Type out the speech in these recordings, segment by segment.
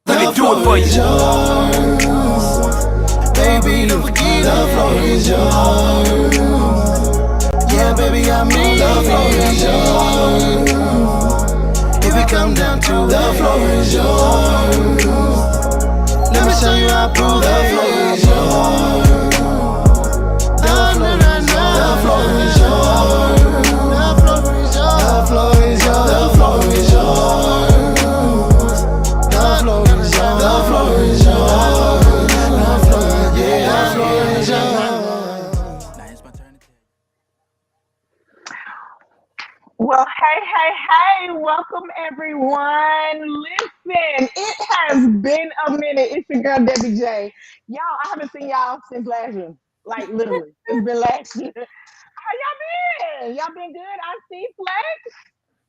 Let me do it for you. Baby, the floor is yours. Yeah, baby, I mean the floor is yours. If it come down to the floor is yours, let me show you how I prove the floor is yours. The floor is yours. The floor is yours. The floor is yours. The floor is yours. The floor is yours. The floor is yours. The floor, yeah, the floor is yours. Well, hey, welcome everyone. Listen, it has been a minute. It's your girl, Debbie J. Y'all, I haven't seen y'all since last year. Like, literally. It's been last year. How y'all been? Y'all been good? I see Flex.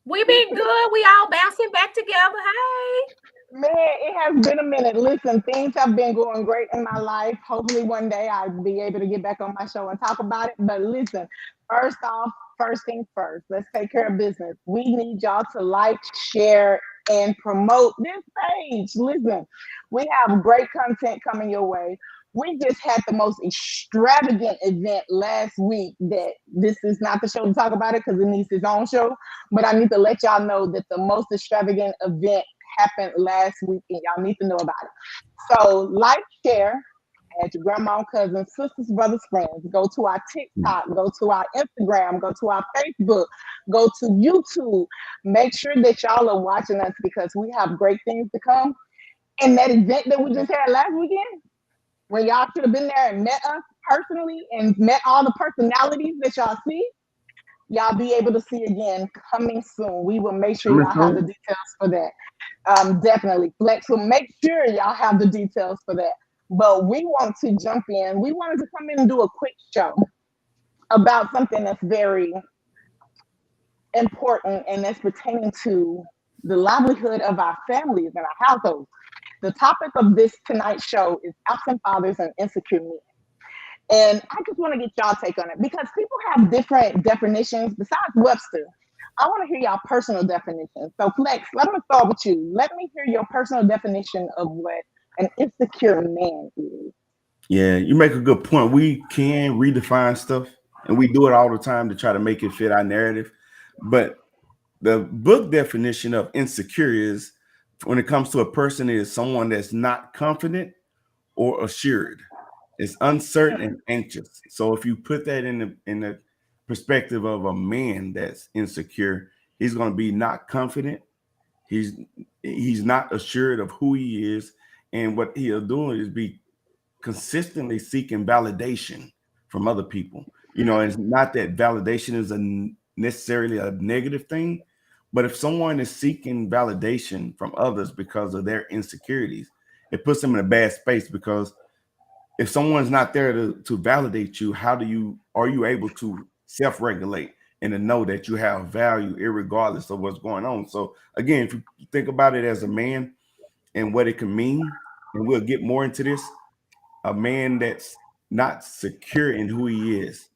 We been good. We all bouncing back together. Hey. Man, it has been a minute. Listen, things have been going great in my life. Hopefully one day I'll be able to get back on my show and talk about it. But listen, first off, first thing first, let's take care of business. We need y'all to like, share, and promote this page. Listen, we have great content coming your way. We just had the most extravagant event last week that this is not the show to talk about it because it needs its own show. But I need to let y'all know that the most extravagant event happened last week and y'all need to know about it. So like, share, add your grandma, cousins, sisters, brothers, friends. Go to our TikTok, go to our Instagram, go to our Facebook, go to YouTube. Make sure that y'all are watching us because we have great things to come. And that event that we just had last weekend, where y'all should have been there and met us personally and met all the personalities that y'all see, y'all be able to see again coming soon. We will make sure y'all have the details for that. Definitely. Flex will make sure y'all have the details for that. But we want to jump in. We wanted to come in and do a quick show about something that's very important and that's pertaining to the livelihood of our families and our households. The topic of this tonight's show is absent fathers and insecure men. And I just want to get y'all take on it because people have different definitions besides Webster. I want to hear y'all personal definitions. So Flex, let me start with you. Let me hear your personal definition of what an insecure man is. Yeah, you make a good point. We can redefine stuff and we do it all the time to try to make it fit our narrative. But the book definition of insecure is when it comes to a person is someone that's not confident or assured. It's uncertain and anxious. So if you put that in the perspective of a man that's insecure, he's going to be not confident. He's not assured of who he is, and what he'll do is be consistently seeking validation from other people. You know, it's not that validation is necessarily a negative thing, but if someone is seeking validation from others because of their insecurities, it puts them in a bad space because if someone's not there to validate you, are you able to self-regulate and to know that you have value irregardless of what's going on? So again, if you think about it as a man and what it can mean, and we'll get more into this, a man that's not secure in who he is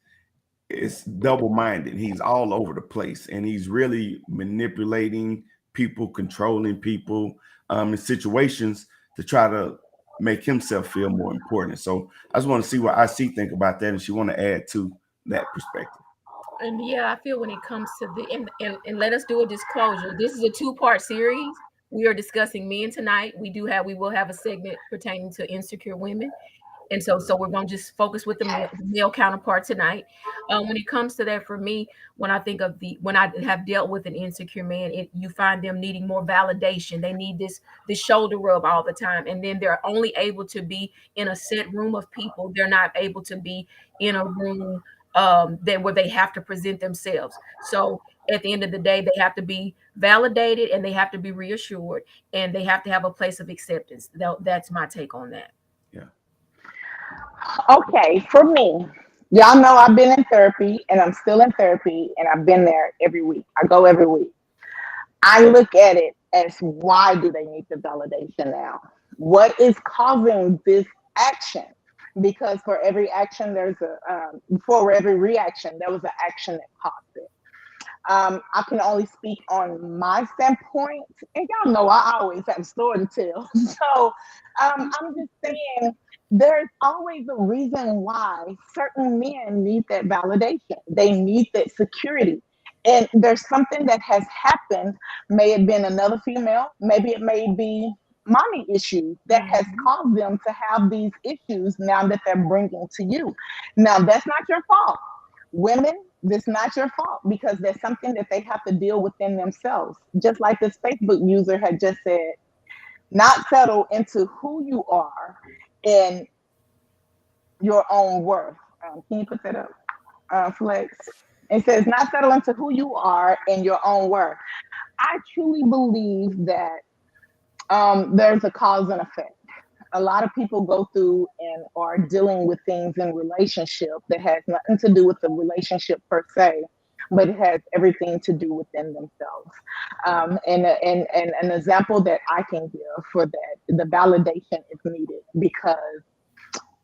double-minded. He's all over the place and he's really manipulating people, controlling people in situations to try to make himself feel more important. So I just want to see what I see think about that, and she want to add to that perspective. And yeah, I feel when it comes to and let us do a disclosure. This is a two-part series. We are discussing men tonight. We will have a segment pertaining to insecure women. And so we're going to just focus with the male counterpart tonight. When it comes to that, for me, when I have dealt with an insecure man, you find them needing more validation. They need this shoulder rub all the time. And then they're only able to be in a set room of people. They're not able to be in a room where they have to present themselves. So at the end of the day, they have to be validated and they have to be reassured and they have to have a place of acceptance. That's my take on that. Yeah. Okay, for me, y'all know I've been in therapy and I'm still in therapy and I've been there every week. I go every week. I look at it as why do they need the validation now? What is causing this action? Because for every action, there's for every reaction, there was an action that caused it. I can only speak on my standpoint, and y'all know I always have a story to tell. So I'm just saying there's always a reason why certain men need that validation. They need that security. And there's something that has happened. May have been another female, maybe it may be mommy issues that has caused them to have these issues now that they're bringing to you. Now, that's not your fault. Women, this not your fault because there's something that they have to deal within themselves. Just like this Facebook user had just said, not settle into who you are and your own worth. Can you put that up, Flex? It says, not settle into who you are and your own worth. I truly believe that there's a cause and effect. A lot of people go through and are dealing with things in relationship that has nothing to do with the relationship per se, but it has everything to do within themselves. And an example that I can give for that, the validation is needed because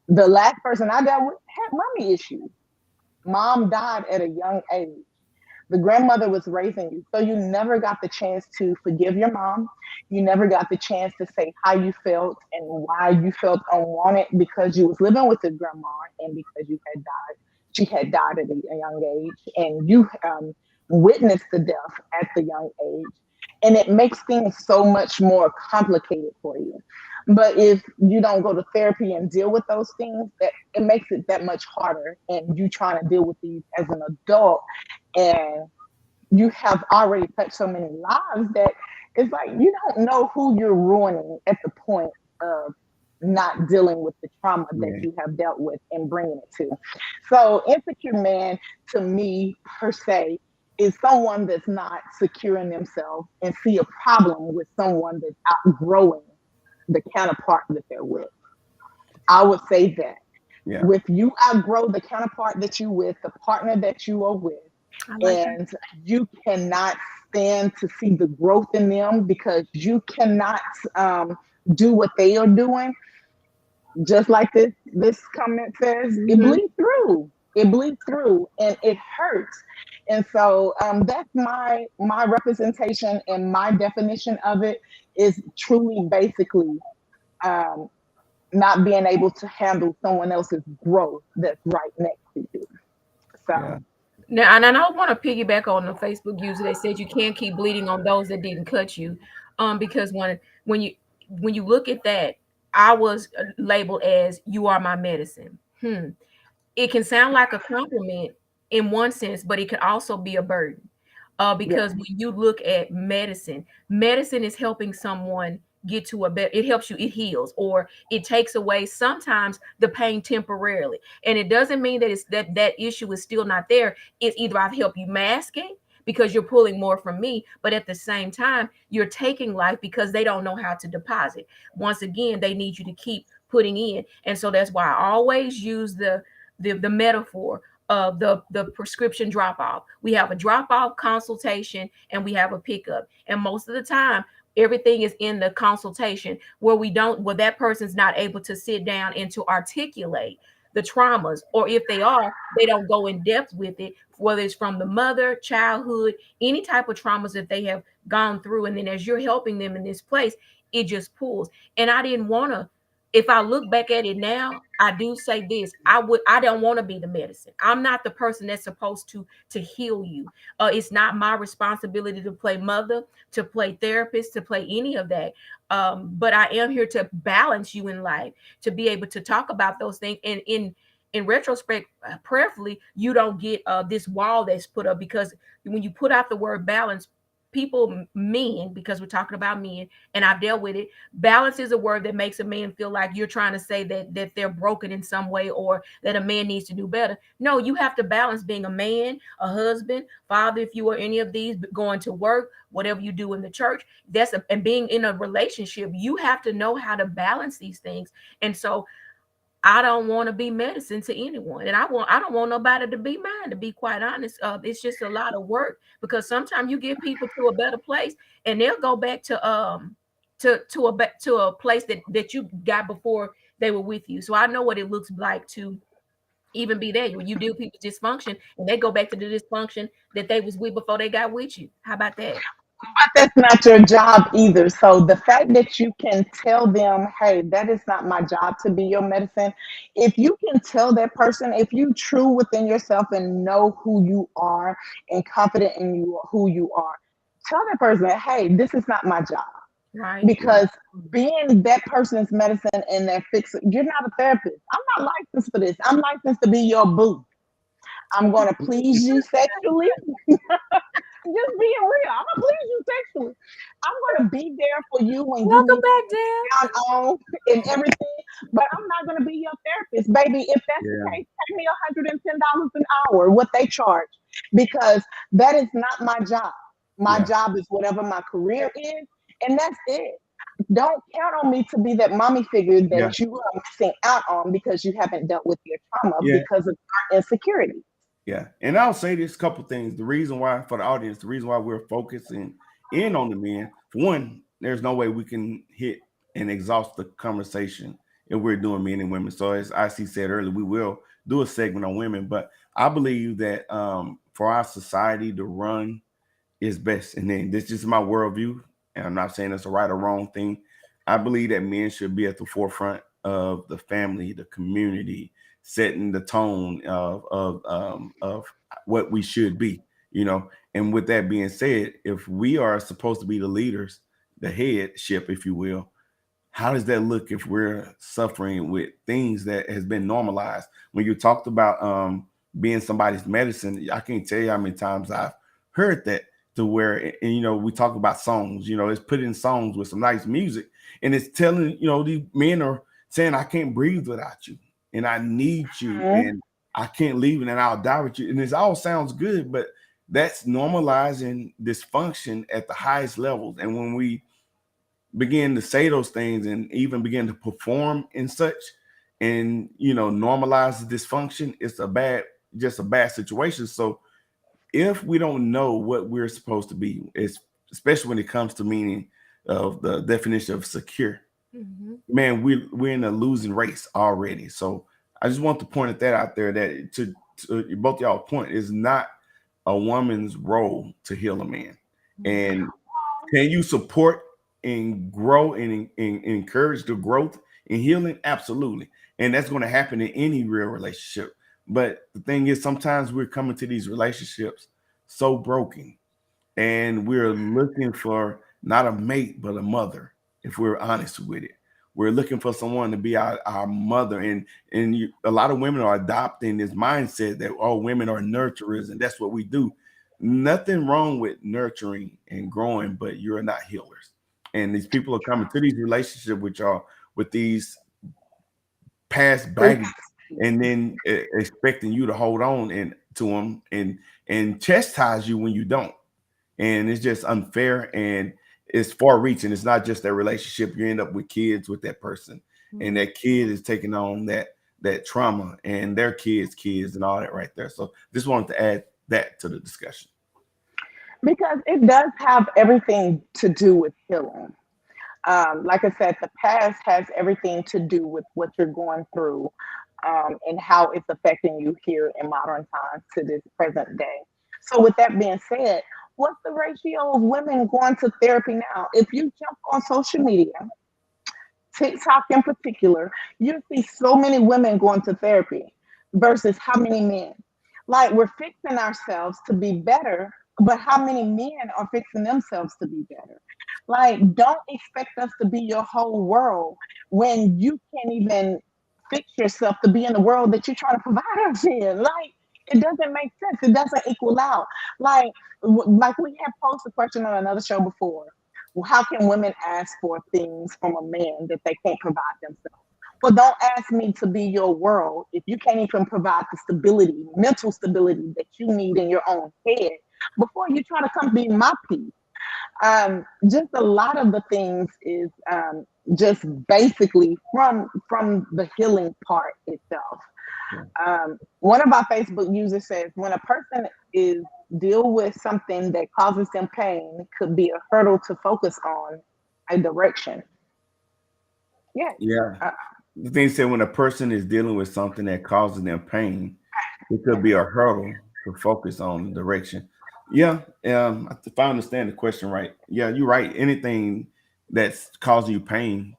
the last person I dealt with had mommy issues. Mom died at a young age. The grandmother was raising you. So you never got the chance to forgive your mom. You never got the chance to say how you felt and why you felt unwanted because you was living with the grandma and because you had died. She had died at a young age and you witnessed the death at the young age. And it makes things so much more complicated for you. But if you don't go to therapy and deal with those things, that it makes it that much harder. And you trying to deal with these as an adult, and you have already touched so many lives that it's like you don't know who you're ruining at the point of not dealing with the trauma that you have dealt with and bringing it to. So insecure man, to me per se, is someone that's not secure in themselves and see a problem with someone that's outgrowing the counterpart that they're with. I would say that. Yeah. If you outgrow the counterpart that you with, the partner that you are with, and you cannot stand to see the growth in them because you cannot do what they are doing, just like this comment says, it bleeds through. It bleeds through and it hurts. And so that's my representation and my definition of it is truly basically not being able to handle someone else's growth that's right next to you. So. Yeah. Now, and I want to piggyback on the Facebook user that said you can't keep bleeding on those that didn't cut you, because when you look at that, I was labeled as you are my medicine. It can sound like a compliment in one sense, but it can also be a burden, because when you look at medicine is helping someone get to a better, it helps you, it heals, or it takes away sometimes the pain temporarily. And it doesn't mean that it's that issue is still not there. It's either I've helped you mask it because you're pulling more from me, but at the same time, you're taking life because they don't know how to deposit. Once again, they need you to keep putting in. And so that's why I always use the metaphor of the prescription drop off. We have a drop off consultation and we have a pickup. And most of the time, everything is in the consultation where that person's not able to sit down and to articulate the traumas, or if they are, they don't go in depth with it, whether it's from the mother, childhood, any type of traumas that they have gone through. And then as you're helping them in this place, it just pulls. And I didn't want to, if I look back at it now, I do say this, I don't want to be the medicine. I'm not the person that's supposed to heal you. It's not my responsibility to play mother, to play therapist, to play any of that. But I am here to balance you in life, to be able to talk about those things. And in retrospect, prayerfully, you don't get this wall that's put up, because when you put out the word balance, people, men, because we're talking about men, and I've dealt with it. Balance is a word that makes a man feel like you're trying to say that they're broken in some way, or that a man needs to do better. No, you have to balance being a man, a husband, father, if you are any of these, going to work, whatever you do in the church. And being in a relationship, you have to know how to balance these things. And so I don't want to be medicine to anyone, and I don't want nobody to be mine. To be quite honest, it's just a lot of work, because sometimes you get people to a better place, and they'll go back to a place that you got before they were with you. So I know what it looks like to even be there when you deal with people dysfunction, and they go back to the dysfunction that they was with before they got with you. How about that? But that's not your job either. So the fact that you can tell them, hey, that is not my job to be your medicine. If you can tell that person, if you true within yourself and know who you are and confident in you who you are, tell that person, hey, this is not my job. Right. Because being that person's medicine and that fixer, you're not a therapist. I'm not licensed for this. I'm licensed to be your boo. I'm gonna please you sexually. Just being real. I'm gonna please you sexually. I'm gonna be there for you when you Welcome need back, Jan. down on and everything, but I'm not gonna be your therapist, baby. If that's the Yeah. case, pay me $110 an hour, what they charge, because that is not my job. My Yeah. job is whatever my career is, and that's it. Don't count on me to be that mommy figure Yeah. that you are missing out on because you haven't dealt with your trauma Yeah. because of your insecurity. Yeah. And I'll say this couple things. The reason why, for the audience, the reason why we're focusing in on the men, for one, there's no way we can hit and exhaust the conversation if we're doing men and women. So as IC said earlier, we will do a segment on women, but I believe that for our society to run is best. And then this is just my worldview, and I'm not saying it's a right or wrong thing. I believe that men should be at the forefront of the family, the community, setting the tone of what we should be, you know. And with that being said, if we are supposed to be the leaders, the headship, if you will, how does that look if we're suffering with things that has been normalized? When you talked about being somebody's medicine, I can't tell you how many times I've heard that, to where, and you know, we talk about songs, you know, it's put in songs with some nice music, and it's telling, you know, these men are saying, I can't breathe without you, and I need you, Mhm. and I can't leave, and I'll die with you. And it all sounds good, but that's normalizing dysfunction at the highest levels. And when we begin to say those things and even begin to perform in such, and you know, normalize the dysfunction, it's just a bad situation. So if we don't know what we're supposed to be, it's especially when it comes to meaning of the definition of secure, man, we're in a losing race already. So I just want to point at that out there, that to both y'all point, is not a woman's role to heal a man. And can you support and grow and encourage the growth and healing? Absolutely. And that's going to happen in any real relationship. But the thing is, sometimes we're coming to these relationships so broken, and we're looking for not a mate, but a mother, if we're honest with it. We're looking for someone to be our mother. And a lot of women are adopting this mindset that all women are nurturers and that's what we do. Nothing wrong with nurturing and growing, but you're not healers. And these people are coming to these relationships with these past baggage, and then expecting you to hold on and to them and chastise you when you don't. And it's just unfair, and it's far reaching. It's not just that relationship. You end up with kids with that person, and that kid is taking on that trauma, and their kids and all that right there. So just wanted to add that to the discussion. Because it does have everything to do with healing. Like I said, the past has everything to do with what you're going through, and how it's affecting you here in modern times to this present day. So, with that being said, what's the ratio of women going to therapy now? If you jump on social media, TikTok in particular, you see so many women going to therapy versus how many men. Like, we're fixing ourselves to be better, but how many men are fixing themselves to be better? Like, don't expect us to be your whole world when you can't even fix yourself to be in the world that you're trying to provide us in. Like, It doesn't make sense. It doesn't equal out. Like, like we had posed a question on another show before. Well, how can women ask for things from a man that they can't provide themselves? Well, don't ask me to be your world if you can't even provide the stability, mental stability that you need in your own head before you try to come be my peace. Just a lot of the things is just basically from the healing part itself. One of our Facebook users says when a person is deal with something that causes them pain, could be a hurdle to focus on a direction. Yeah. Yeah. The thing said when a person is dealing with something that causes them pain, it could be a hurdle to focus on direction. Yeah. If I understand the question right, yeah, you're right. Anything that's causing you pain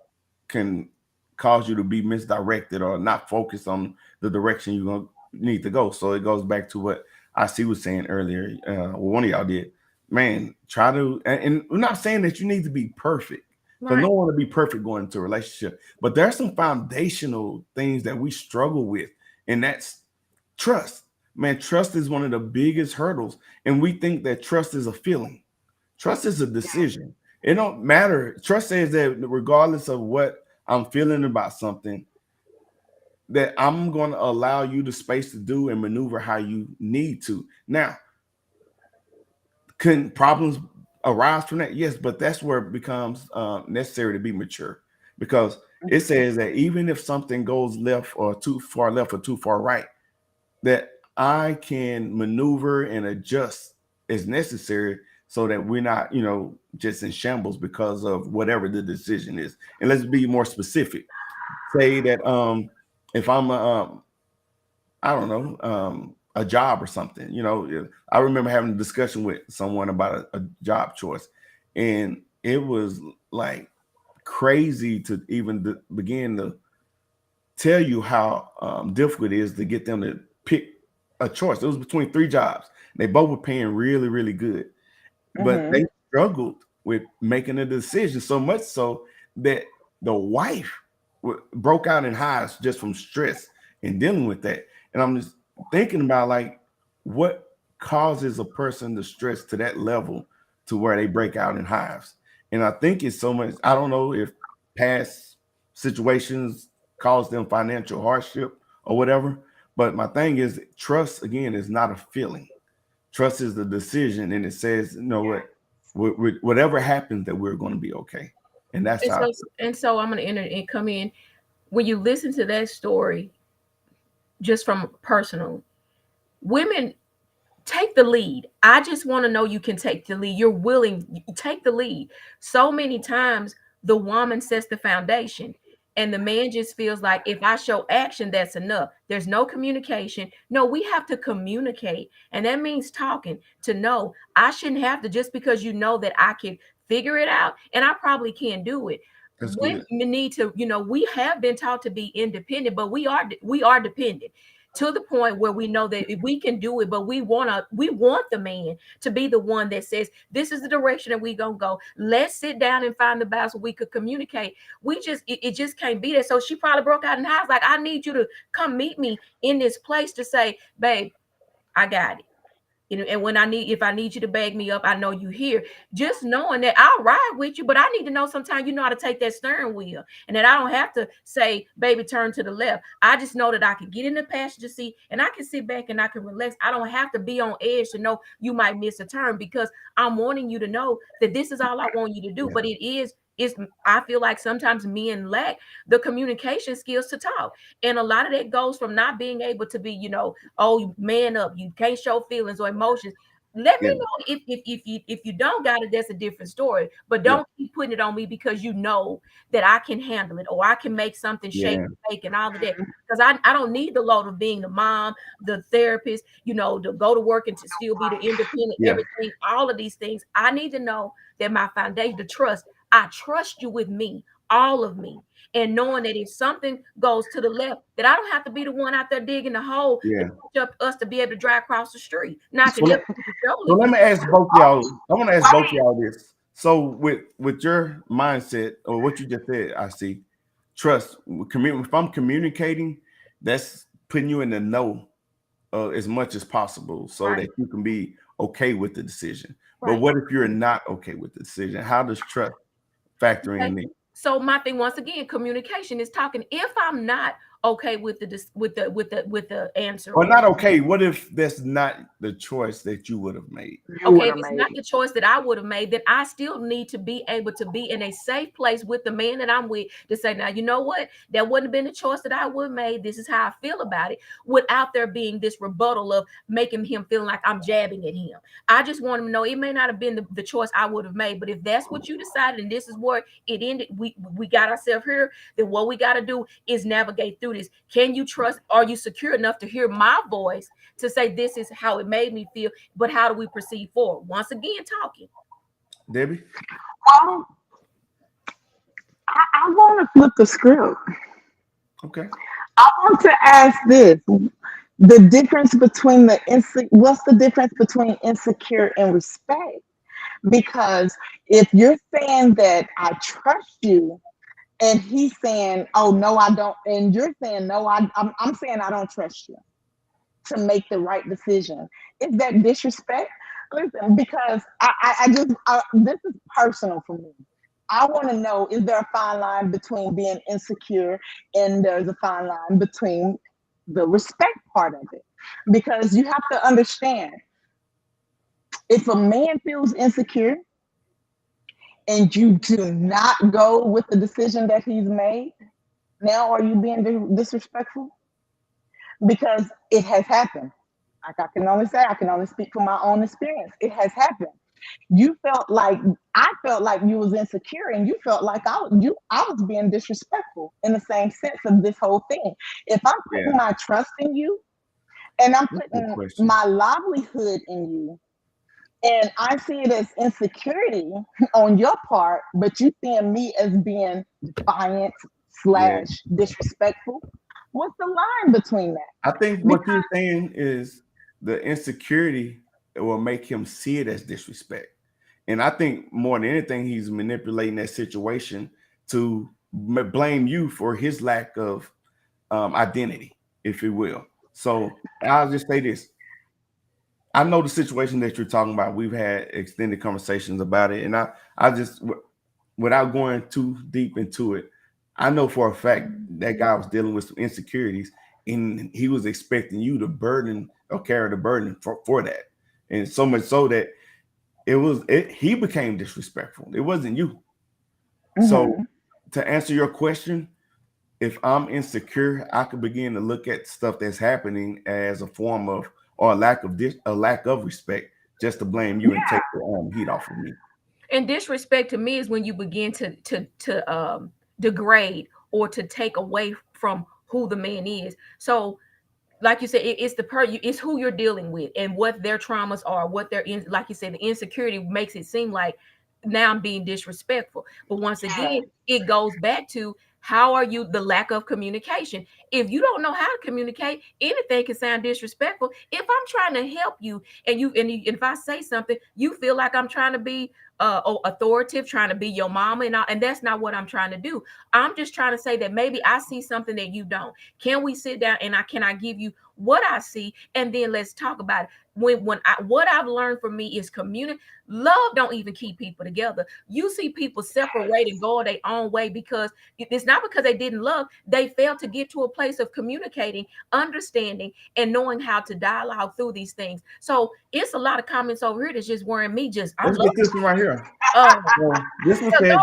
can cause you to be misdirected or not focus on the direction you're going to need to go. So it goes back to what I see was saying earlier. One of y'all did. Man, try to, and we're not saying that you need to be perfect. Because Right. no one want to be perfect going into a relationship. But there are some foundational things that we struggle with, and that's trust. Man, trust is one of the biggest hurdles. And we think that trust is a feeling. Trust is a decision. It don't matter. Trust says that regardless of what I'm feeling about something, that I'm going to allow you the space to do and maneuver how you need to. Now, can problems arise from that? Yes, but that's where it becomes necessary to be mature, because it says that even if something goes left or too far left or too far right, that I can maneuver and adjust as necessary so that we're not, just in shambles because of whatever the decision is. And let's be more specific. Say that if I'm I don't know, a job or something. I remember having a discussion with someone about a job choice, and it was like crazy to even begin to tell you how difficult it is to get them to pick a choice. It was between 3 jobs. They both were paying really, really good, but they struggled with making a decision, so much so that the wife broke out in hives just from stress and dealing with that. And I'm just thinking about like what causes a person to stress to that level to where they break out in hives. And I think it's so much, I don't know if past situations cause them financial hardship or whatever. But my thing is, trust again is not a feeling. Trust is the decision, and it says, whatever happens, that we're going to be okay. And that's And how. so I'm going to enter and come in. When you listen to that story, just from personal, women take the lead. I just want to know you can take the lead. You're willing, take the lead. So many times the woman sets the foundation and the man just feels like if I show action, that's enough. There's no communication. No, we have to communicate. And that means talking to know I shouldn't have to, just because you know that I can figure it out and I probably can't do it. That's Women good. need to, we have been taught to be independent, but we are dependent to the point where we know that if we can do it, but we want the man to be the one that says, this is the direction that we gonna go. Let's sit down and find the balance where we could communicate. It just can't be there. So she probably broke out in the house like, I need you to come meet me in this place to say, babe, I got it. And if I need you to bag me up, I know you here. Just knowing that I'll ride with you, but I need to know sometimes you know how to take that steering wheel, and that I don't have to say, baby, turn to the left. I just know that I can get in the passenger seat and I can sit back and I can relax. I don't have to be on edge to know you might miss a turn, because I'm wanting you to know that this is all I want you to do. Yeah. But I feel like sometimes men lack the communication skills to talk. And a lot of that goes from not being able to be, oh, man up, you can't show feelings or emotions. Let me Yeah. know if you don't got it, that's a different story. But Yeah. don't keep putting it on me because you know that I can handle it, or I can make something shake Yeah. and bake and all of that. Because I don't need the load of being the mom, the therapist, to go to work and to still be the independent, Yeah. everything, all of these things. I need to know that my foundation, the trust, I trust you with me, all of me. And knowing that if something goes to the left, that I don't have to be the one out there digging the hole Yeah. and push up us to be able to drive across the street. Not to So let, just put the shoulder so if let you me ask both y'all. I want to ask both y'all this. So with your mindset or what you just said, I see trust. If I'm communicating, that's putting you in the know as much as possible so Right. that you can be okay with the decision. Right. But what if you're not okay with the decision? How does trust factor in there? So my thing, once again, communication is talking. If I'm not okay with the answer, Or not okay. What if that's not the choice that you would have made? okay, if it's not the choice that I would have made, then I still need to be able to be in a safe place with the man that I'm with to say, now, you know what? That wouldn't have been the choice that I would have made. This is how I feel about it, without there being this rebuttal of making him feel like I'm jabbing at him. I just want him to know it may not have been the choice I would have made, but if that's what you decided and this is where it ended, we got ourselves here, then what we got to do is navigate through this. Can you trust? Are you secure enough to hear my voice to say this is how it made me feel, but how do we proceed forward? Once again, talking. Debbie? Well, I want to flip the script. Okay. I want to ask this: the difference between what's the difference between insecure and respect? Because if you're saying that I trust you, and he's saying, "Oh no, I don't," and you're saying, "No, I'm saying I don't trust you to make the right decision," is that disrespect? Listen, because this is personal for me. I want to know, is there a fine line between being insecure and there's a fine line between the respect part of it? Because you have to understand, if a man feels insecure and you do not go with the decision that he's made, now are you being disrespectful? Because it has happened. Like I can only speak from my own experience. It has happened. I felt like you was insecure, and you felt like I was being disrespectful in the same sense of this whole thing. If I'm putting my trust in you, and I'm putting my livelihood in you, and I see it as insecurity on your part, but you seeing me as being defiant / disrespectful, what's the line between that? I think what you're saying is the insecurity will make him see it as disrespect. And I think more than anything, he's manipulating that situation to blame you for his lack of identity, if you will. So I'll just say this. I know the situation that you're talking about. We've had extended conversations about it. And I just, without going too deep into it, I know for a fact that guy was dealing with some insecurities, and he was expecting you to burden or carry the burden for that. And so much so that he became disrespectful. It wasn't you. Mm-hmm. So to answer your question, if I'm insecure, I could begin to look at stuff that's happening as a form of, or a lack of respect, just to blame you and take the heat off of me. And disrespect to me is when you begin to degrade or to take away from who the man is. So, like you said, it's who you're dealing with and what their traumas are, what they're in. Like you said, the insecurity makes it seem like now I'm being disrespectful. But once again, it goes back to, how are you? The lack of communication. If you don't know how to communicate, anything can sound disrespectful. If I'm trying to help you, and if I say something, you feel like I'm trying to be authoritative, trying to be your mama, and that's not what I'm trying to do. I'm just trying to say that maybe I see something that you don't. Can we sit down and can I give you what I see, and then let's talk about it. What I've learned from me is community. Love don't even keep people together. You see people separate and go their own way because it's not because they didn't love. They failed to get to a place of communicating, understanding, and knowing how to dialogue through these things. So it's a lot of comments over here that's just worrying me. Let's get this one right here. This one says,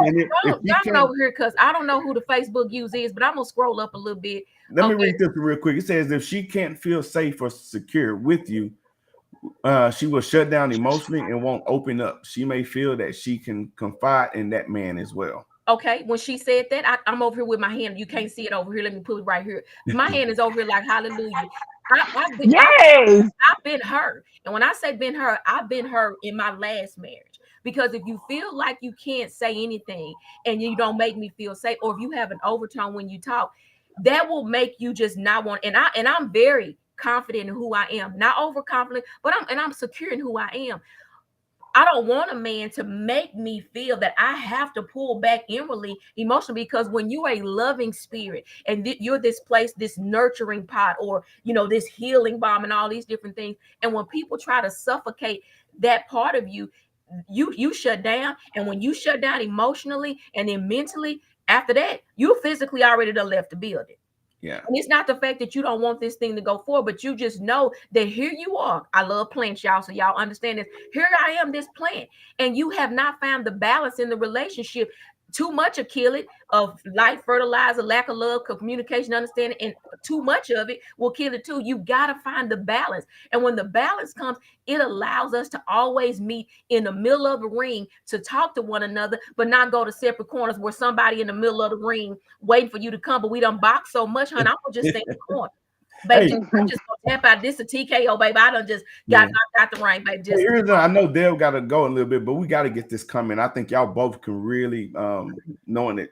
y'all over here, because I don't know who the Facebook user is, but I'm gonna scroll up a little bit. Let me read this real quick. It says, if she can't feel safe or secure with you, she will shut down emotionally and won't open up. She may feel that she can confide in that man as well. Okay, when she said that, I'm over here with my hand. You can't see it over here. Let me put it right here. My hand is over here like hallelujah. I've been hurt. And when I say been hurt, I've been hurt in my last marriage. Because if you feel like you can't say anything and you don't make me feel safe, or if you have an overtone when you talk, that will make you just not want. And I'm very confident in who I am, not overconfident, but I'm secure in who I am. I don't want a man to make me feel that I have to pull back inwardly emotionally, because when you're a loving spirit and you're this place, this nurturing pot, or this healing balm and all these different things, and when people try to suffocate that part of you, you shut down. And when you shut down emotionally and then mentally, after that, you physically already done left the building. Yeah. And it's not the fact that you don't want this thing to go forward, but you just know that here you are. I love plants, y'all, so y'all understand this. Here I am, this plant, and you have not found the balance in the relationship. Too much will kill it, of light, fertilizer, lack of love, communication, understanding, and too much of it will kill it too. You got to find the balance. And when the balance comes, it allows us to always meet in the middle of the ring to talk to one another, but not go to separate corners where somebody in the middle of the ring waiting for you to come. But we done box so much, honey, I'm gonna just stay in the corner. Baby, I'm just gonna tap out. This a TKO, baby. I done just got knocked out the ring, baby. Just I know Dale got to go a little bit, but we got to get this coming. I think y'all both can really, knowing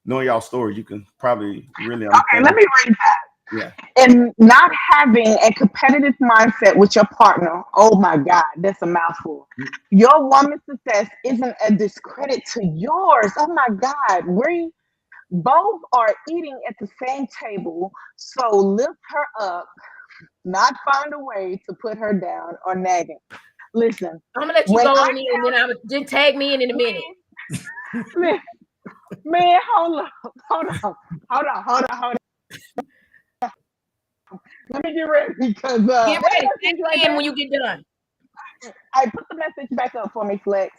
y'all stories, you can probably really understand. Okay, let me read that. Yeah. And not having a competitive mindset with your partner, oh my God, that's a mouthful. Your woman's success isn't a discredit to yours. Oh my God, we both are eating at the same table, so lift her up, not find a way to put her down or nagging. Listen, I'm gonna let you go on in, and then I'm just tag me in a minute. Man, hold on. Let me get ready, because get ready. Tag in when you get done. I put the message back up for me, Flex.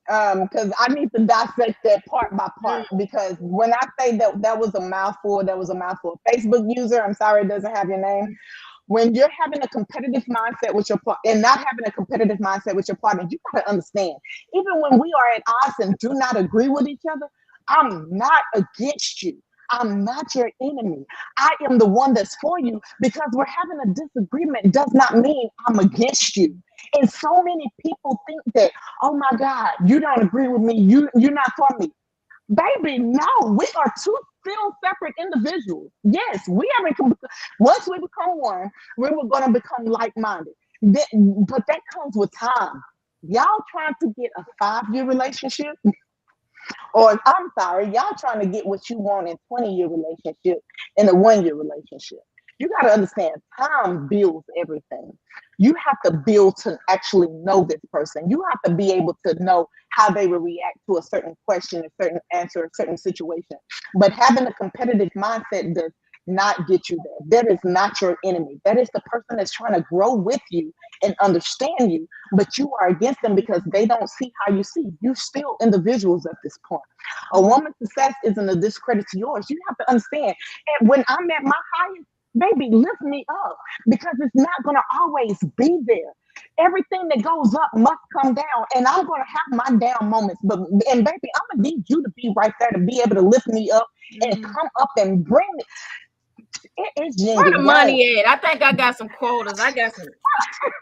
Because I need to dissect that part by part. Because when I say that was a mouthful, Facebook user, I'm sorry it doesn't have your name. When you're having a competitive mindset with your partner and not having a competitive mindset with your partner, you gotta understand, even when we are at odds and do not agree with each other, I'm not against you. I'm not your enemy. I am the one that's for you. Because we're having a disagreement does not mean I'm against you. And so many people think that, oh my God, you don't agree with me, you're not for me. Baby, no, we are two still separate individuals. Yes, we haven't. Once we become one, we're going to become like-minded. But that comes with time. Y'all trying to get a 5-year relationship, or I'm sorry, y'all trying to get what you want in a 20-year relationship, in a 1-year relationship. You got to understand, time builds everything. You have to build to actually know this person. You have to be able to know how they will react to a certain question, a certain answer, a certain situation. But having a competitive mindset does not get you there. That is not your enemy. That is the person that's trying to grow with you and understand you, but you are against them because they don't see how you see. You're still individuals at this point. A woman's success isn't a discredit to yours. You have to understand. And when I'm at my highest, baby, lift me up, because it's not going to always be there. Everything that goes up must come down, and I'm going to have my down moments. And baby, I'm going to need you to be right there to be able to lift me up and come up and bring it. It is yin Where the and money yang. at? I think I got some quotas. I got some.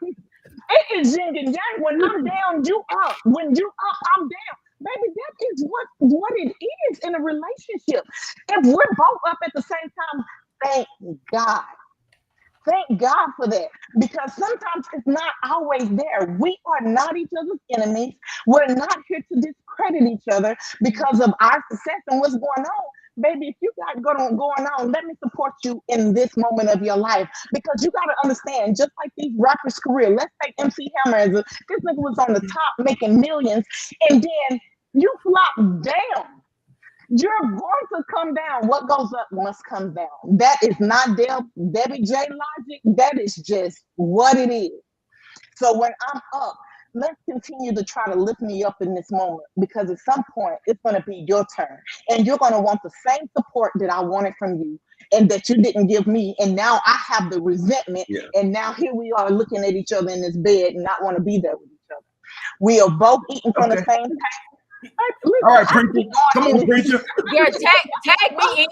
It is yin and yang. When I'm down, you up. When you up, I'm down. Baby, that is what it is in a relationship. If we're both up at the same time, thank God. Thank God for that, because sometimes it's not always there. We are not each other's enemies. We're not here to discredit each other because of our success and what's going on. Baby, if you got going on, let me support you in this moment of your life, because you got to understand, just like these rappers' career, let's take MC Hammer as this nigga was on the top making millions, and then you flop down. You're going to come down. What goes up must come down. That is not Debbie J logic. That is just what it is. So when I'm up, let's continue to try to lift me up in this moment, because at some point it's going to be your turn, and you're going to want the same support that I wanted from you and that you didn't give me. And now I have the resentment. Yeah. And now here we are looking at each other in this bed and not want to be there with each other. We are both eating from the same table. All right, preacher. Come on, preacher. Yeah, tag me in.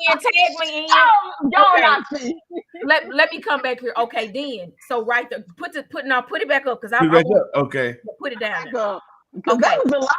Okay. Let me come back here. Okay, then. So right there, put it back up, because okay. Put it down there. Okay. That was a lot.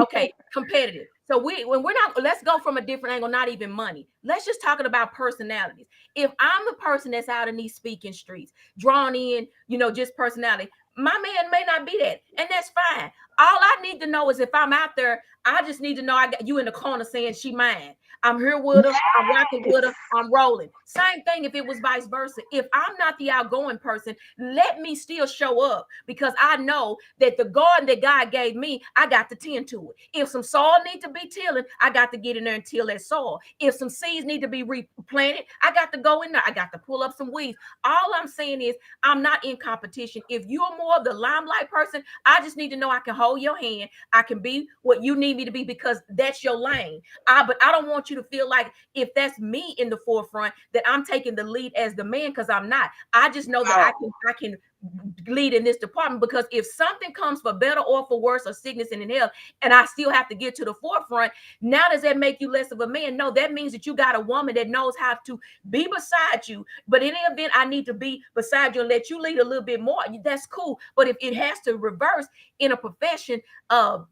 Okay, competitive. So when we're not, let's go from a different angle, not even money. Let's just talking about personalities. If I'm the person that's out in these speaking streets, drawn in, just personality, My man may not be that, and that's fine. All I need to know is if I'm out there, I just need to know I got you in the corner saying she mine. I'm here with her. I'm rocking with her. I'm rolling. Same thing if it was vice versa. If I'm not the outgoing person, let me still show up because I know that the garden that God gave me, I got to tend to it. If some soil need to be tilling, I got to get in there and till that soil. If some seeds need to be replanted, I got to go in there. I got to pull up some weeds. All I'm saying is I'm not in competition. If you're more of the limelight person, I just need to know I can hold your hand. I can be what you need me to be because that's your lane. But I don't want you to feel like if that's me in the forefront that I'm taking the lead as the man because I'm not. I just know that I can lead in this department because if something comes for better or for worse or sickness and in health and I still have to get to the forefront, now does that make you less of a man? No, that means that you got a woman that knows how to be beside you, but in any event I need to be beside you and let you lead a little bit more. That's cool. But if it has to reverse in a profession of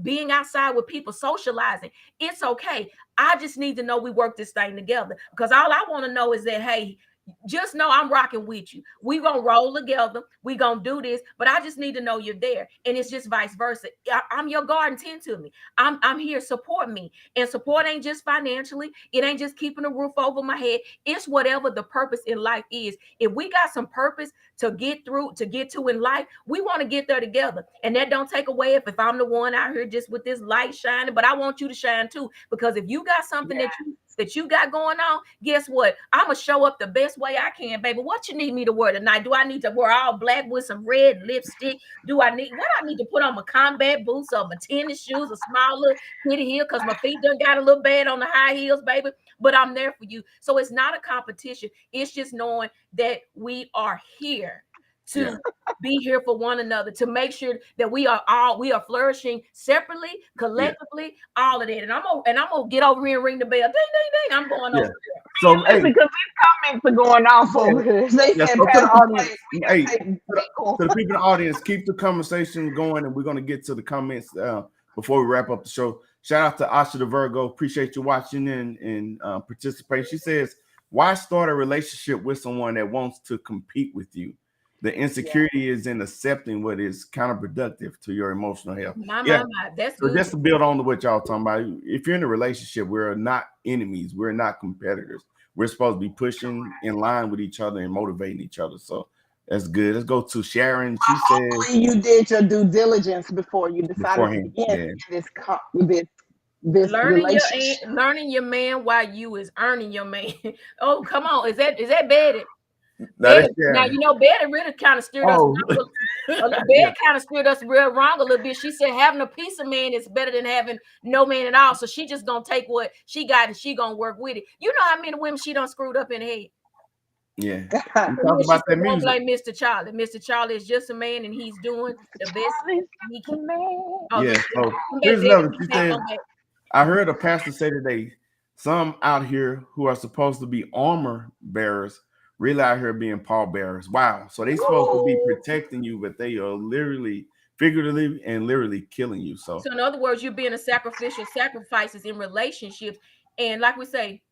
being outside with people socializing, it's okay. I just need to know we work this thing together because all I want to know is that, hey, just know I'm rocking with you. We gonna roll together. We gonna do this, but I just need to know you're there. And it's just vice versa. I'm your garden, tend to me. I'm here, support me. And support ain't just financially. It ain't just keeping a roof over my head. It's whatever the purpose in life is. If we got some purpose to get to in life, we want to get there together. And that don't take away if I'm the one out here just with this light shining, but I want you to shine too. Because if you got something that you got going on, guess what? I'm gonna show up the best way I can, baby. What you need me to wear tonight? Do I need to wear all black with some red lipstick? Do I need to put on my combat boots or my tennis shoes, a small little kitty heel because my feet done got a little bad on the high heels, baby? But I'm there for you. So it's not a competition. It's just knowing that we are here to be here for one another, to make sure that we are flourishing separately, collectively, all of that. And I'm gonna get over here and ring the bell. Ding, ding, ding. I'm going over there. So because these comments are going off over here. They said, so to the audience, to the people in the audience, keep the conversation going, and we're gonna get to the comments before we wrap up the show. Shout out to Asha the Virgo. Appreciate you watching and participating. She says, "Why start a relationship with someone that wants to compete with you? The insecurity is in accepting what is counterproductive to your emotional health." That's so good. Just to build on to what y'all talking about, if you're in a relationship, we're not enemies, we're not competitors. We're supposed to be pushing in line with each other and motivating each other. So that's good. Let's go to Sharon. She says you did your due diligence before you decided to begin this relationship. Learning your man while you is earning your man. Oh, come on. Is that Betty? Now you know Betty really kind of steered us. Betty kind of steered us real wrong a little bit. She said having a piece of man is better than having no man at all. So she just gonna take what she got and she gonna work with it. You know how many women she done screwed up in the head? Yeah. Talk about that music. Like Mr. Charlie. Mr. Charlie is just a man and he's doing the best he can. So here's another. She said, I heard a pastor say today, some out here who are supposed to be armor bearers really out here being pallbearers. Wow. So they supposed to be protecting you, but they are literally, figuratively, and literally killing you. So in other words, you're being a sacrifices in relationships. And like we say,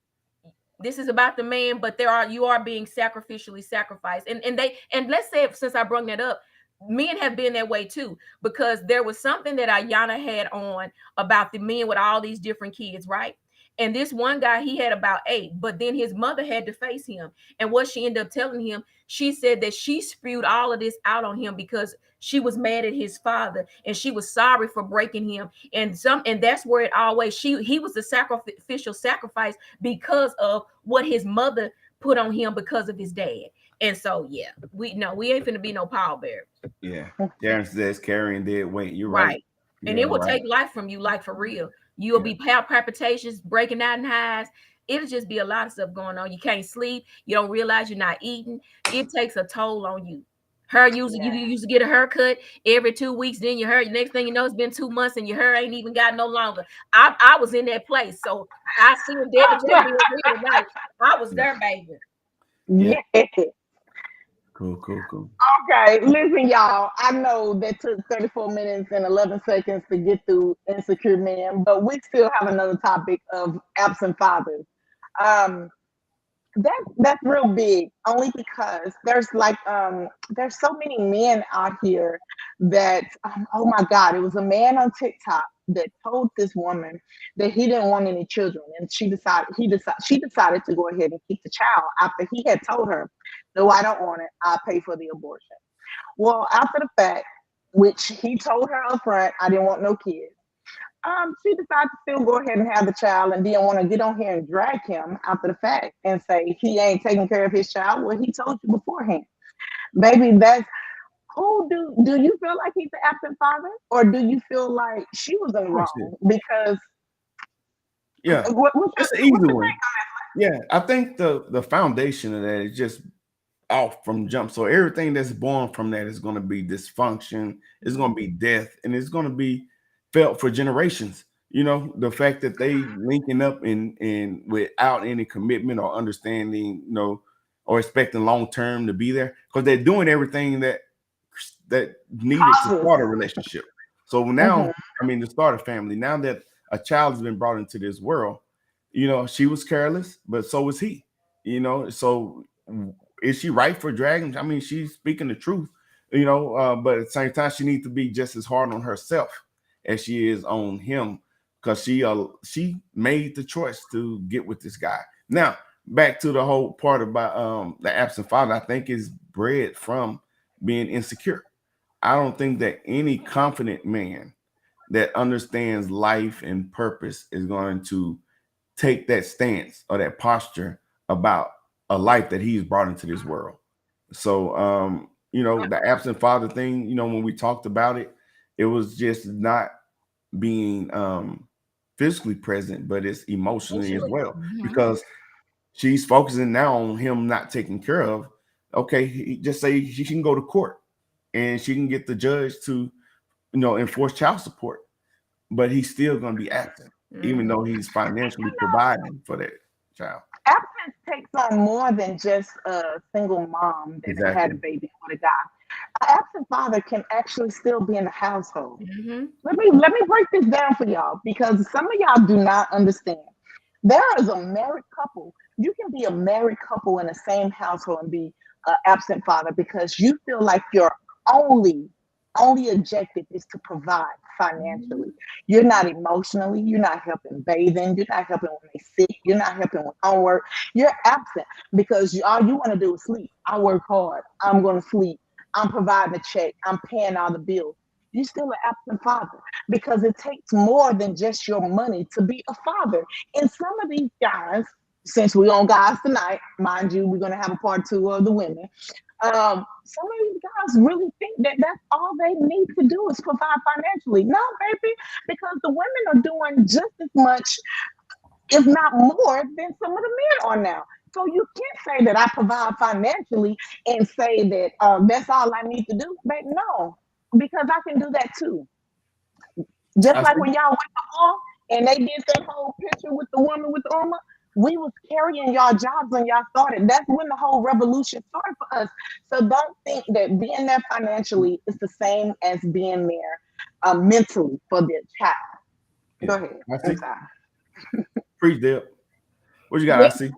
this is about the man, but you are being sacrificially sacrificed. And let's say, since I brought that up, men have been that way too, because there was something that Ayana had on about the men with all these different kids, right? And this one guy, he had about 8, but then his mother had to face him. And what she ended up telling him, she said that she spewed all of this out on him because she was mad at his father and she was sorry for breaking him. And that's where it always, he was a sacrificial sacrifice because of what his mother put on him because of his dad. And so, we ain't finna be no pallbearers. Yeah. Darren says carrying dead weight. You're right. And it will take life from you, like for real. You'll be palpitations, breaking out in highs. It'll just be a lot of stuff going on. You can't sleep. You don't realize you're not eating. It takes a toll on you. You used to get a haircut every 2 weeks. Then your hair, next thing you know, it's been 2 months and your hair ain't even got no longer. I was in that place. So I see Debbie just being real tonight. I was there, baby. Yeah. Cool. Okay, listen, y'all. I know that took 34 minutes and 11 seconds to get through Insecure Man, but we still have another topic of absent fathers. That's real big, only because there's so many men out here that oh my God, it was a man on TikTok that told this woman that he didn't want any children, and she decided to go ahead and keep the child after he had told her, no, I don't want it. I'll pay for the abortion. Well, after the fact, which he told her up front, I didn't want no kids. She decided to still go ahead and have the child and didn't want to get on here and drag him after the fact and say he ain't taking care of his child. Well, he told you beforehand. Baby, that's who do you feel like he's the absent father? Or do you feel like she was in the wrong? Because Yeah, what's it's an your, easy what's your one. take Yeah, I think the foundation of that is just off from jump. So everything that's born from that is going to be dysfunction, it's going to be death, and it's going to be felt for generations. You know, the fact that they linking up in without any commitment or understanding, you know, or expecting long term to be there because they're doing everything that needed to on start a relationship. So this? now, I mean, to start a family. Now that a child has been brought into this world, you know, she was careless, but so was he. You know, so is she right for dragging? I mean, she's speaking the truth, you know, but at the same time, she needs to be just as hard on herself as she is on him because she made the choice to get with this guy. Now, back to the whole part about the absent father, I think is bred from being insecure. I don't think that any confident man that understands life and purpose is going to take that stance or that posture about a life that he's brought into this world. So you know, the absent father thing, you know, when we talked about it, it was just not being physically present, but it's emotionally as well. Because she's focusing now on him not taken care of. Okay, just say she can go to court and she can get the judge to, you know, enforce child support, but he's still going to be absent, even though he's financially providing for that child. Absence takes on more than just a single mom that had a Exactly. baby for the guy. An absent father can actually still be in the household. Mm-hmm. Let me break this down for y'all because some of y'all do not understand. There is a married couple. You can be a married couple in the same household and be an absent father because you feel like your only objective is to provide financially. You're not emotionally, you're not helping bathing, you're not helping when they're sick, you're not helping with homework. You're absent because all you want to do is sleep. I work hard. I'm going to sleep. I'm providing a check. I'm paying all the bills. You're still an absent father because it takes more than just your money to be a father. And some of these guys, since we're on guys tonight, mind you, we're going to have a part two of the women. Some of these guys really think that that's all they need to do is provide financially. No, baby, because the women are doing just as much, if not more, than some of the men are now. So you can't say that I provide financially and say that that's all I need to do. But no, because I can do that too. Just I like see. when y'all went to war and they did that whole picture with the woman with the Uma, we was carrying y'all jobs when y'all started. That's when the whole revolution started for us. So don't think that being there financially is the same as being there mentally for their child. Go Yeah, ahead. I I'm see. sorry. Preach Deb. What you got? Yeah. I see.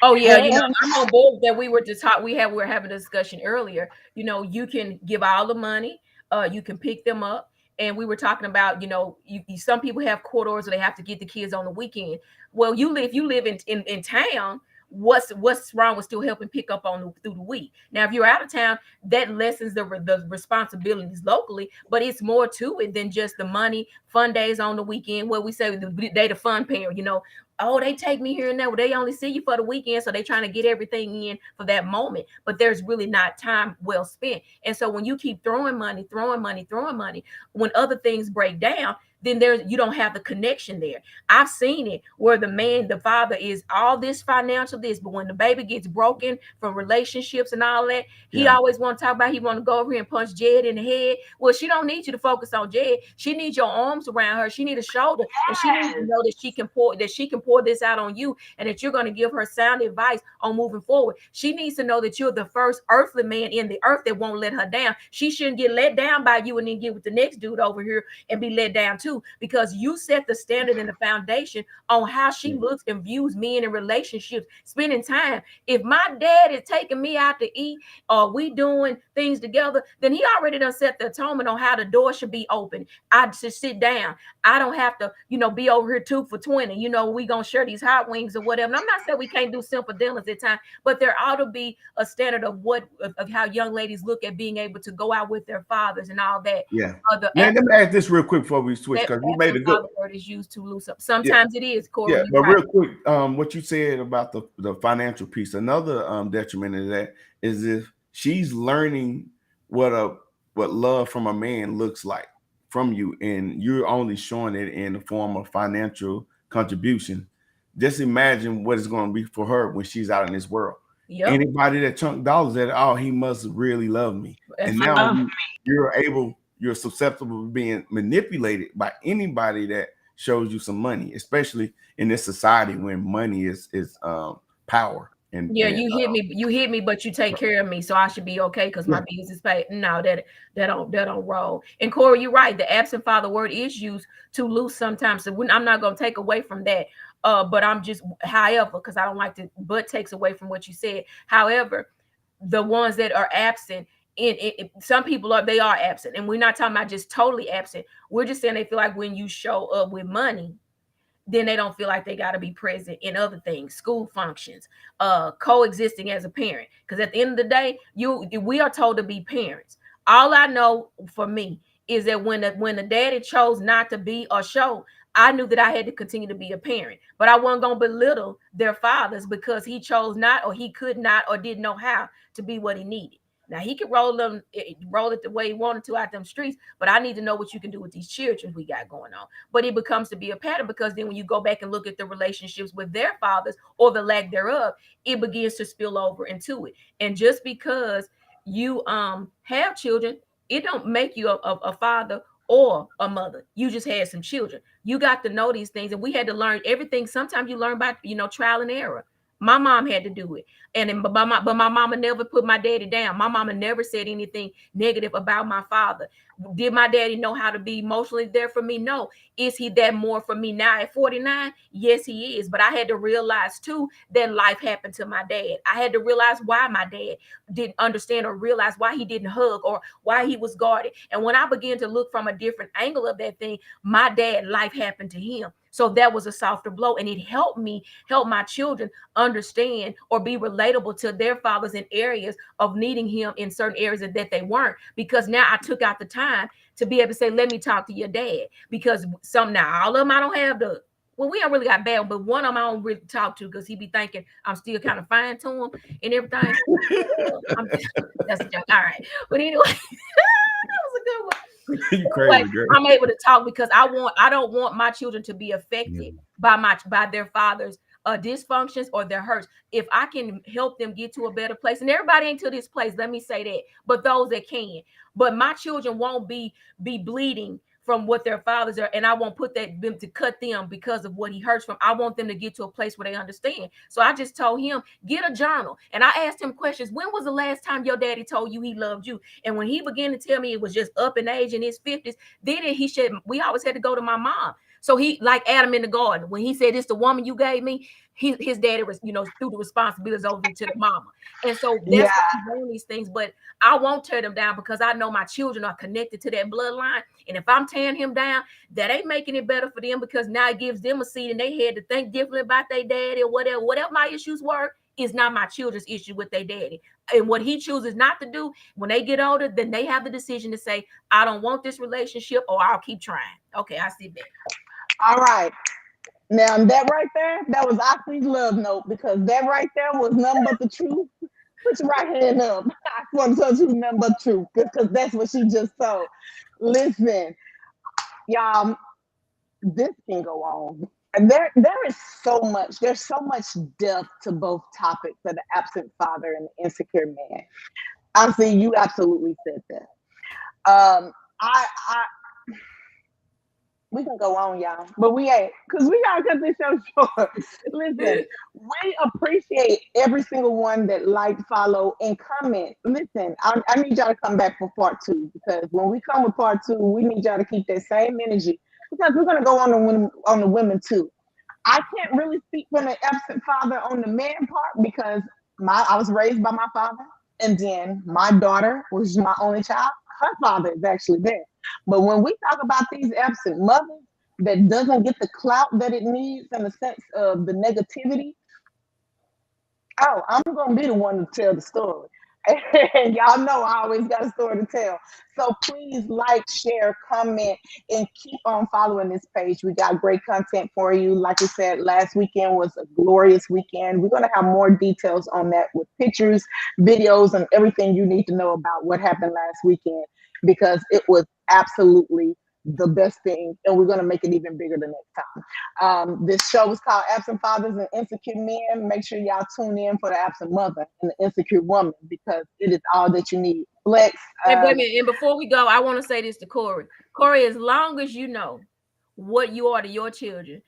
Oh yeah, you know, And I'm on board that we were to talk. We were having a discussion earlier. You know, you can give all the money, you can pick them up, and we were talking about, you know, some people have court orders where they have to get the kids on the weekend. Well, you live in town. What's wrong with still helping pick up on through the week? Now, if you're out of town, that lessens the responsibilities locally, but it's more to it than just the money. Fun days on the weekend, where we say the fun parent. You know, oh, they take me here and there. Well, they only see you for the weekend, so they trying to get everything in for that moment. But there's really not time well spent. And so when you keep throwing money, when other things break down, then you don't have the connection there. I've seen it where the father is all this financial this, but when the baby gets broken from relationships and all that, he Yeah. always want to talk about he want to go over here and punch Jed in the head. Well, she don't need you to focus on Jed. She needs your arms around her. She need a shoulder, and she needs to yes, know that she can pour this out on you, and that you're going to give her sound advice on moving forward. She needs to know that you're the first earthly man in the earth that won't let her down. She shouldn't get let down by you and then get with the next dude over here and be let down too. too, because you set the standard and the foundation on how she looks and views men in relationships, spending time. If my dad is taking me out to eat or we doing things together, then he already done set the atonement on how the door should be open. I just sit down. I don't have to, be over here 2 for $20. We gonna share these hot wings or whatever. And I'm not saying we can't do simple dinners at times, but there ought to be a standard of how young ladies look at being able to go out with their fathers and all that. Yeah. Let me ask this real quick before we switch, because you made a good word is used to lose up. Sometimes it is, Corey. Yeah, but real quick, what you said about the financial piece, another detriment of that is if she's learning what love from a man looks like from you, and you're only showing it in the form of financial contribution. Just imagine what it's going to be for her when she's out in this world. Yep. Anybody that chunk dollars at, oh, he must really love me. And now you're susceptible to being manipulated by anybody that shows you some money, especially in this society when money is power. And you hit me, but you take care of me, so I should be okay because my bills is paid. No, that don't roll. And Corey, you're right. The absent father word is used to lose sometimes. So I'm not going to take away from that. But I'm just, however, because I don't like to, but takes away from what you said. However, the ones that are absent, some people are absent, and we're not talking about just totally absent. We're just saying they feel like when you show up with money, then they don't feel like they got to be present in other things, school functions, coexisting as a parent. Because at the end of the day, we are told to be parents. All I know for me is that when the daddy chose not to be or show, I knew that I had to continue to be a parent, but I wasn't going to belittle their fathers because he chose not, or he could not, or didn't know how to be what he needed. Now he could roll it the way he wanted to out them streets, but I need to know what you can do with these children we got going on. But it becomes to be a pattern, because then when you go back and look at the relationships with their fathers or the lack thereof, it begins to spill over into it. And just because you have children, it don't make you a father or a mother. You just had some children. You got to know these things, and we had to learn everything. Sometimes you learn by trial and error. My mom had to do it. But my mama never put my daddy down. My mama never said anything negative about my father. Did my daddy know how to be emotionally there for me? No. Is he that more for me now at 49? Yes, he is. But I had to realize too that life happened to my dad. I had to realize why my dad didn't understand or realize why he didn't hug or why he was guarded. And when I began to look from a different angle of that thing, my dad, life happened to him. So that was a softer blow, and it helped me help my children understand or be relatable to their fathers in areas of needing him in certain areas that they weren't, because now I took out the time to be able to say, let me talk to your dad, because all of them I don't have we don't really got bad, but one of them I don't really talk to because he be thinking I'm still kind of fine to him and everything. That's a joke. All right. But anyway, that was a good one. You crazy, girl. I'm able to talk because I don't want my children to be affected by their father's dysfunctions or their hurts. If I can help them get to a better place, and everybody ain't to this place, let me say that, but those that can. But my children won't be bleeding from what their fathers are, and I won't put them to cut them because of what he hurts from. I want them to get to a place where they understand. So I just told him, get a journal. And I asked him questions. When was the last time your daddy told you he loved you? And when he began to tell me it was just up in age in his 50s, then he said, we always had to go to my mom. So he, like Adam in the garden, when he said, it's the woman you gave me, his daddy was, threw the responsibilities over to the mama. And so that's why I'm doing these things. But I won't tear them down because I know my children are connected to that bloodline. And if I'm tearing him down, that ain't making it better for them, because now it gives them a seed in their head to think differently about their daddy or whatever. Whatever my issues were is not my children's issue with their daddy. And what he chooses not to do when they get older, then they have the decision to say, I don't want this relationship, or I'll keep trying. Okay, I see that. All right. Now that right there, that was Oxley's love note, because that right there was nothing but the truth. Put your right hand up. I want to tell you nothing but truth, because that's what she just told. Listen, y'all, this can go on. And there is so much. There's so much depth to both topics of the absent father and the insecure man. Honestly, you absolutely said that. We can go on, y'all, but we ain't, because we gotta cut this show short. Listen, we appreciate every single one that like, follow, and comment. Listen, I need y'all to come back for part 2, because when we come with part 2, we need y'all to keep that same energy. because we're gonna go on the women too. I can't really speak for the absent father on the man part because I was raised by my father, and then my daughter was my only child. Her father is actually there. But when we talk about these absent mothers that doesn't get the clout that it needs in the sense of the negativity, oh, I'm gonna be the one to tell the story. And y'all know I always got a story to tell. So please like, share, comment, and keep on following this page. We got great content for you. Like I said, last weekend was a glorious weekend. We're gonna have more details on that with pictures, videos, and everything you need to know about what happened last weekend because it was absolutely the best thing, and we're gonna make it even bigger the next time. This show is called Absent Fathers and Insecure Men. Make sure y'all tune in for the absent mother and the insecure woman because it is all that you need. Flex. And wait a minute, and before we go, I want to say this to Corey. Corey, as long as you know what you are to your children,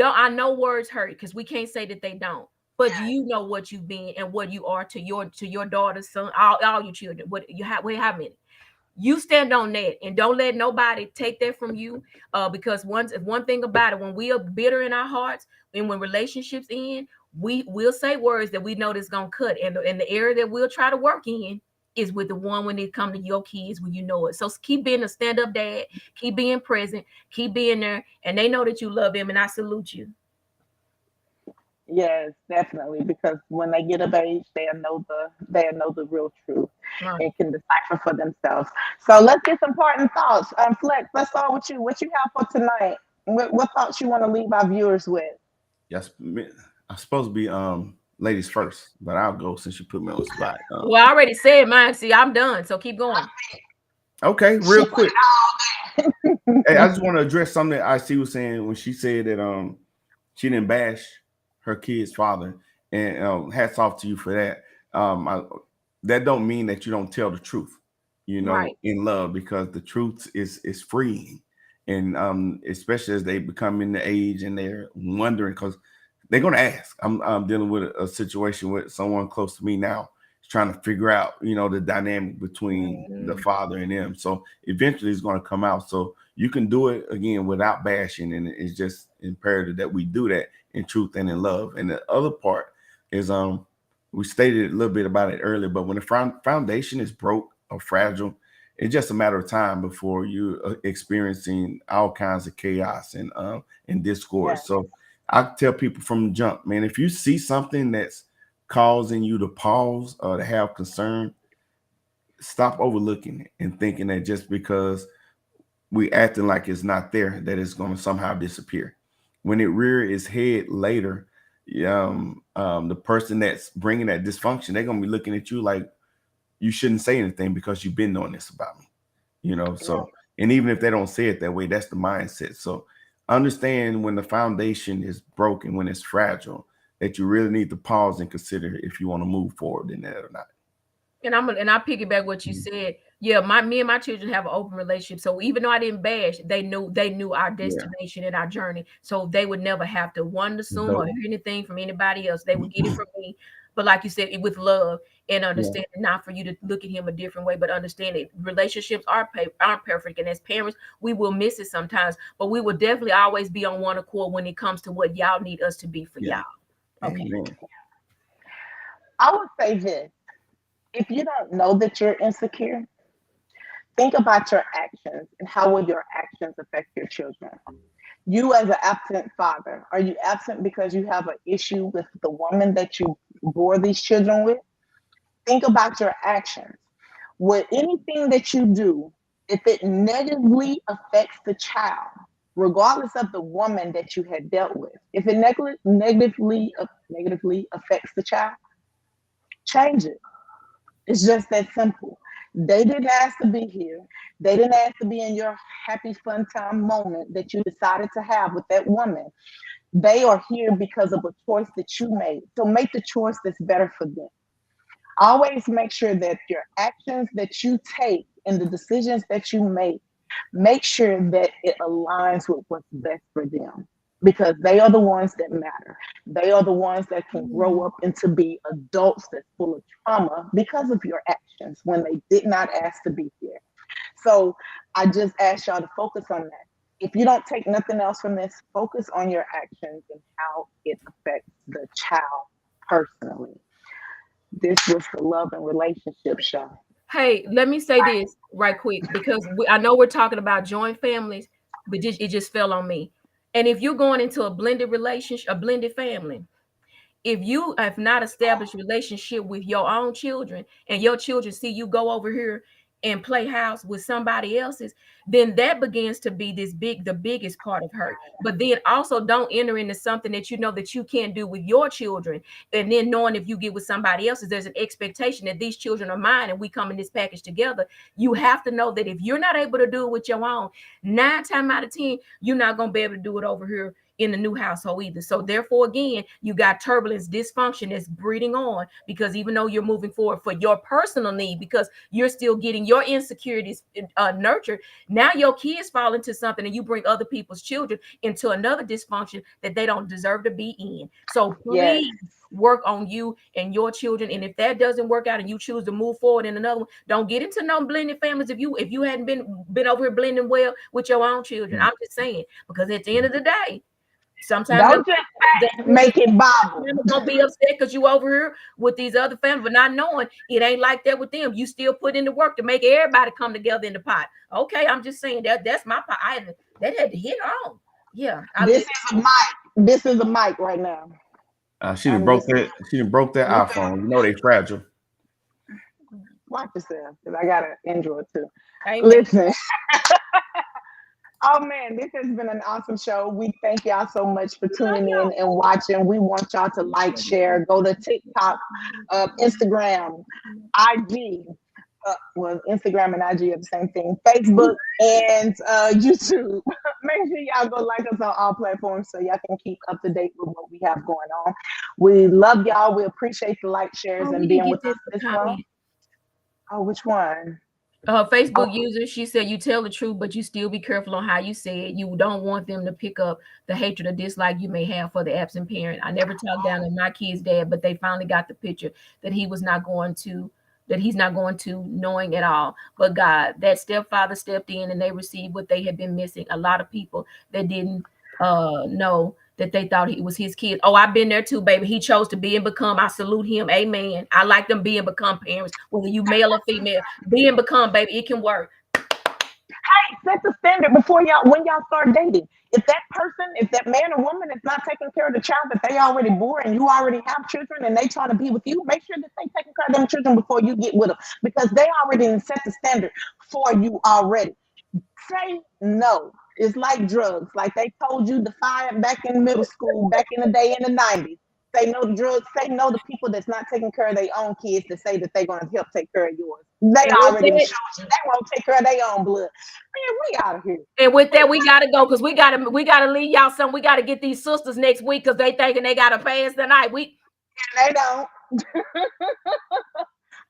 I know words hurt because we can't say that they don't. But you know what you've been and what you are to your daughter's son, all your children. What you have, how many? You stand on that and don't let nobody take that from you. Because one thing about it, when we are bitter in our hearts and when relationships end, we will say words that we know that's gonna cut. And the area that we'll try to work in is with the one when it come to your kids when you know it. So keep being a stand-up dad, keep being present, keep being there, and they know that you love them, and I salute you. Yes, definitely. Because when they get of age, they'll know the real truth and can decipher for themselves. So let's get some parting thoughts. Flex, let's start with you. What you have for tonight? What thoughts you want to leave our viewers with? Yes, I'm supposed to be ladies first, but I'll go since you put me on the spot. Well, I already said mine. See, I'm done. So keep going. Okay, real quick. Hey, I just want to address something that IC was saying when she said that she didn't bash her kid's father, and hats off to you for that. That don't mean that you don't tell the truth, right, in love, because the truth is freeing, and especially as they become in the age and they're wondering, because they're going to ask. I'm dealing with a situation with someone close to me now, trying to figure out, the dynamic between the father and them. So eventually it's going to come out. So you can do it again without bashing, and it's just imperative that we do that in truth and in love. And the other part is we stated a little bit about it earlier, but when the foundation is broke or fragile, it's just a matter of time before you're experiencing all kinds of chaos and discord. Yeah. So I tell people from the jump, man, if you see something that's causing you to pause or to have concern, stop overlooking it and thinking that just because we acting like it's not there, that it's going to somehow disappear. When it rear its head later, the person that's bringing that dysfunction, they're going to be looking at you like you shouldn't say anything because you've been knowing this about me, So, and even if they don't say it that way, that's the mindset. So understand when the foundation is broken, when it's fragile, that you really need to pause and consider if you want to move forward in that or not. And I piggyback what you said. Yeah, me and my children have an open relationship. So even though I didn't bash, they knew our destination and our journey. So they would never have to assume or hear anything from anybody else. They would get it from me. But like you said, with love and understanding, not for you to look at him a different way, but understand that relationships aren't perfect. And as parents, we will miss it sometimes, but we will definitely always be on one accord when it comes to what y'all need us to be for y'all. Okay. I would say this. If you don't know that you're insecure, think about your actions and how will your actions affect your children. You as an absent father, are you absent because you have an issue with the woman that you bore these children with? Think about your actions. With anything that you do, if it negatively affects the child, regardless of the woman that you had dealt with, if it negatively affects the child, change it. It's just that simple. They didn't ask to be here. They didn't ask to be in your happy, fun time moment that you decided to have with that woman. They are here because of a choice that you made. So make the choice that's better for them. Always make sure that your actions that you take and the decisions that you make sure that it aligns with what's best for them. Because they are the ones that matter. They are the ones that can grow up into be adults that's full of trauma because of your actions when they did not ask to be here. So I just ask y'all to focus on that. if you don't take nothing else from this, focus on your actions and how it affects the child personally. This was the Love and Relationship Show. Hey, let me say this right quick because I know we're talking about joint families, but it just fell on me. And if you're going into a blended relationship, a blended family, if you have not established relationship with your own children and your children see you go over here and play house with somebody else's, then that begins to be the biggest part of hurt. But then also don't enter into something that you know that you can't do with your children. And then knowing if you get with somebody else's, there's an expectation that these children are mine and we come in this package together. You have to know that if you're not able to do it with your own, 9 times out of 10, you're not going to be able to do it over here in the new household either. So therefore, again, you got turbulence, dysfunction that's breeding on, because even though you're moving forward for your personal need, because you're still getting your insecurities nurtured, now your kids fall into something and you bring other people's children into another dysfunction that they don't deserve to be in. So please work on you and your children. And if that doesn't work out and you choose to move forward in another one, don't get into no blended families if you hadn't been over here blending well with your own children. I'm just saying, because at the end of the day, sometimes don't just make it bobble. Don't be upset because you over here with these other families, but not knowing it ain't like that with them. You still put in the work to make everybody come together in the pot. Okay, I'm just saying that's my pot. That had to hit on. Yeah. This is a mic right now. She done broke that. She done broke that iPhone. You know they fragile. Watch yourself, because I got an Android too. Amen. Listen. Oh man, this has been an awesome show. We thank y'all so much for tuning in and watching. We want y'all to like, share, go to TikTok, Instagram, IG. Well, Instagram and IG are the same thing. Facebook and YouTube. Make sure y'all go like us on all platforms so y'all can keep up to date with what we have going on. We love y'all. We appreciate the like, shares, and being with us this month. Oh, which one? Facebook user, she said, you tell the truth, but you still be careful on how you say it. You don't want them to pick up the hatred or dislike you may have for the absent parent. I never talked down on my kid's dad, but they finally got the picture that he's not going to knowing at all. But God, that stepfather stepped in and they received what they had been missing. A lot of people that didn't know that they thought he was his kid. Oh, I've been there too, baby. He chose to be and become. I salute him. Amen. I like them be and become parents, whether you male or female. Be and become, baby. It can work. Hey, set the standard when y'all start dating. If that man or woman is not taking care of the child that they already bore and you already have children and they try to be with you, make sure that they taking care of them children before you get with them, because they already set the standard for you already. Say no. It's like drugs. Like they told you to fire back in middle school, back in the day in the 90s. Say no to drugs. Say no to people that's not taking care of their own kids to say that they're going to help take care of yours. They already showed you they won't take care of their own blood. Man, we out of here. And with that, we gotta go because we gotta leave y'all some. We gotta get these sisters next week because they thinking they gotta pass tonight. And they don't.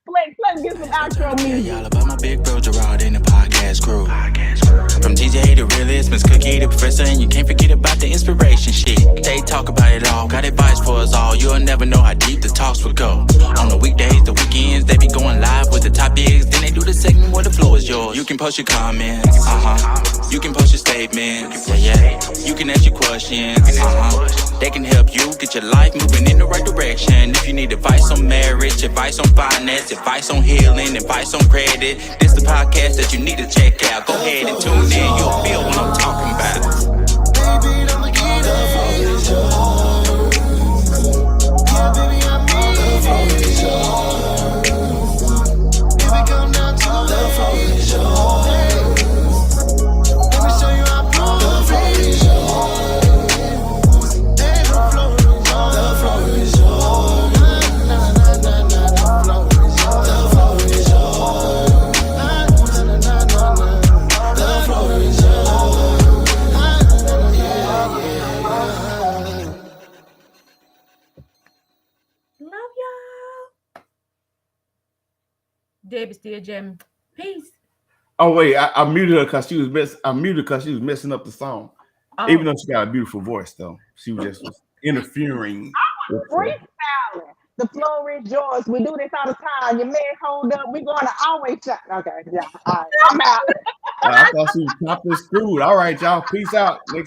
Let's get some outro music. Y'all about my big bro Gerard in the podcast crew. From TJ the realist, Miss Cookie the professor, and you can't forget about the inspiration shit. They talk about it all, got advice for us all. You'll never know how deep the talks would go. On the weekdays, the weekends, they be going live with the topics. Then they do the segment where the floor is yours. You can post your comments, you can post your statements, yeah. You can ask your questions, They can help you get your life moving in the right direction. If you need advice on marriage, advice on finance, advice on healing, advice on credit, this the podcast that you need to check out. Go ahead and tune in, you'll feel what I'm talking about. Baby, don't look at the floor is yours. Yeah, baby, I mean the floor is yours. If it come down to the floor is yours. Let me show you how blue the floor is yours. Hey, the floor is yours. The floor is yours. Na na na na na. The floor is yours. The floor is yours. Na na na na na. The floor is yours. Love y'all. Debbie still jamming. Peace. Oh wait, I muted her because she was messing up the song. Oh. Even though she got a beautiful voice, though, she was just interfering. Freestyling. The floor is yours. We do this all the time. Your man hold up. We're going to always shot. Okay, yeah. All right. I'm out. I thought she was chopped and screwed. All right, y'all. Peace out. Next